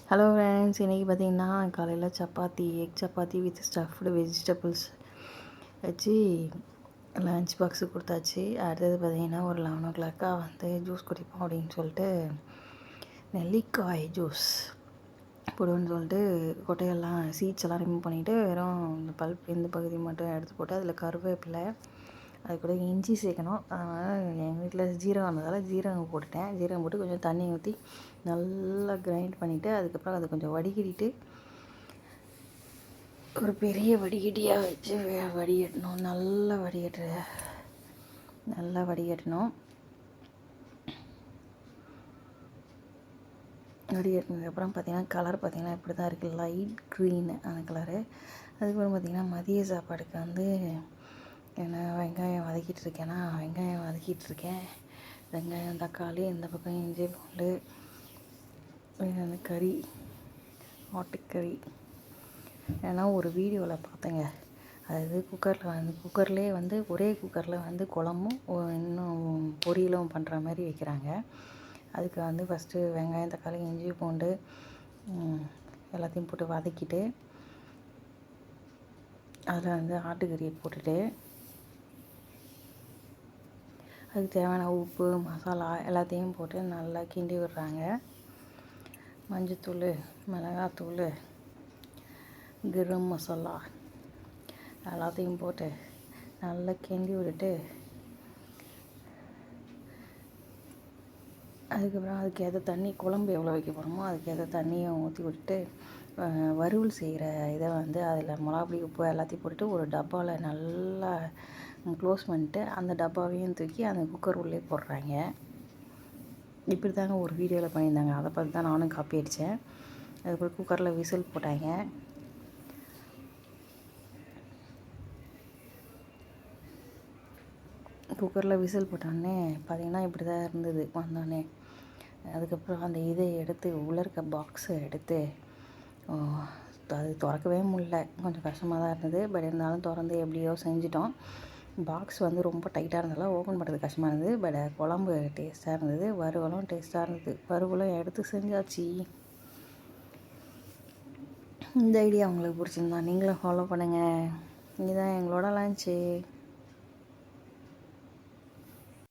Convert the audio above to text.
Hello friends, இன்றைக்கி பார்த்திங்கன்னா காலையில் egg chapati with stuffed vegetables வச்சு லன்ச் பாக்ஸு கொடுத்தாச்சு. அடுத்தது பார்த்திங்கன்னா ஒரு 11 வந்து ஜூஸ் குடிப்போம் அப்படின்னு சொல்லிட்டு நெல்லிக்காய் ஜூஸ் போடுவோன்னு சொல்லிட்டு கொட்டையெல்லாம் சீட்ஸ் எல்லாம் ரிமூவ் பண்ணிவிட்டு வெறும் இந்த பல்ப் இந்த பகுதி மட்டும் எடுத்து போட்டு அதில் கருவேப்பிலை அது கூட இஞ்சி சேர்க்கணும். அதனால் எங்கள் வீட்டில் ஜீரகம் இருந்ததால் ஜீரகம் போட்டுட்டேன். ஜீரகம் போட்டு கொஞ்சம் தண்ணி ஊற்றி நல்லா கிரைண்ட் பண்ணிவிட்டு அதுக்கப்புறம் அதை கொஞ்சம் வடிகட்டிட்டு ஒரு பெரிய வடிகட்டியாக வச்சு வடிகட்டணும். நல்லா வடிகட்டணும். வடிகட்டினதுக்கப்புறம் பார்த்திங்கன்னா கலர் பார்த்திங்கன்னா இப்படி தான் இருக்குது, லைட் க்ரீனு அந்த கலரு. அதுக்கப்புறம் பார்த்திங்கன்னா மதிய சாப்பாடுக்கு வந்து ஏன்னா வெங்காயம் வதக்கிட்டுருக்கேன். வெங்காயம் தக்காளி இந்த பக்கம் இஞ்சி பூண்டு அந்த கறி ஆட்டுக்கறி. ஏன்னா ஒரு வீடியோவில் பார்த்தேங்க, அதாவது குக்கர்லேயே வந்து ஒரே குக்கரில் வந்து குழம்பும் இன்னும் பொரியலும் பண்ணுற மாதிரி வைக்கிறாங்க. அதுக்கு வந்து ஃபஸ்ட்டு வெங்காயம் தக்காளி இஞ்சி பூண்டு எல்லாத்தையும் போட்டு வதக்கிட்டு அதில் வந்து ஆட்டுக்கறியை போட்டுட்டு அதுக்கு தேவையான உப்பு மசாலா எல்லாத்தையும் போட்டு நல்லா கிண்டி விடுறாங்க. மஞ்சத்தூள் மிளகாத்தூள் கரம் மசாலா எல்லாத்தையும் போட்டு நல்லா கிண்டி விட்டுட்டு அதுக்கப்புறம் அதுக்கேற்ற தண்ணி, குழம்பு எவ்வளோ வைக்க போகிறோமோ அதுக்கேற்ற தண்ணியை ஊற்றி விட்டுட்டு வறுவல் செய்கிற இதை வந்து அதில் மிளகாப்பொடி உப்பு எல்லாத்தையும் போட்டுட்டு ஒரு டப்பாவில் நல்லா க்ளோஸ் பண்ணிட்டு அந்த டப்பாவையும் தூக்கி அந்த குக்கர் உள்ளே போடுறாங்க. இப்படி தாங்க ஒரு வீடியோவில் பண்ணியிருந்தாங்க. அதை பார்த்து தான் நானும் காப்பி அடித்தேன். அதுக்கப்புறம் குக்கரில் விசில் போட்டாங்க. குக்கரில் விசில் போட்டோடனே பார்த்திங்கன்னா இப்படி தான் இருந்தது வந்தோடனே. அதுக்கப்புறம் அந்த இதை எடுத்து உள்ளே இருக்க பாக்ஸை எடுத்து அது திறக்கவே முடியல, கொஞ்சம் கஷ்டமாக தான் இருந்தது. பட் இருந்தாலும் திறந்து எப்படியோ செஞ்சிட்டோம். பாக்ஸ் வந்து ரொம்ப டைட்டாக இருந்ததால் ஓப்பன் பண்ணுறது கஷ்டமாக இருந்தது. பட் குழம்பு டேஸ்ட்டாக இருந்தது, வறுவலும் டேஸ்ட்டாக இருந்தது. வறுவலும் எடுத்து செஞ்சாச்சு. இந்த ஐடியா உங்களுக்கு பிடிச்சிருந்தா நீங்களும் ஃபாலோ பண்ணுங்கள். இதுதான் எங்களோட லன்ச்சு.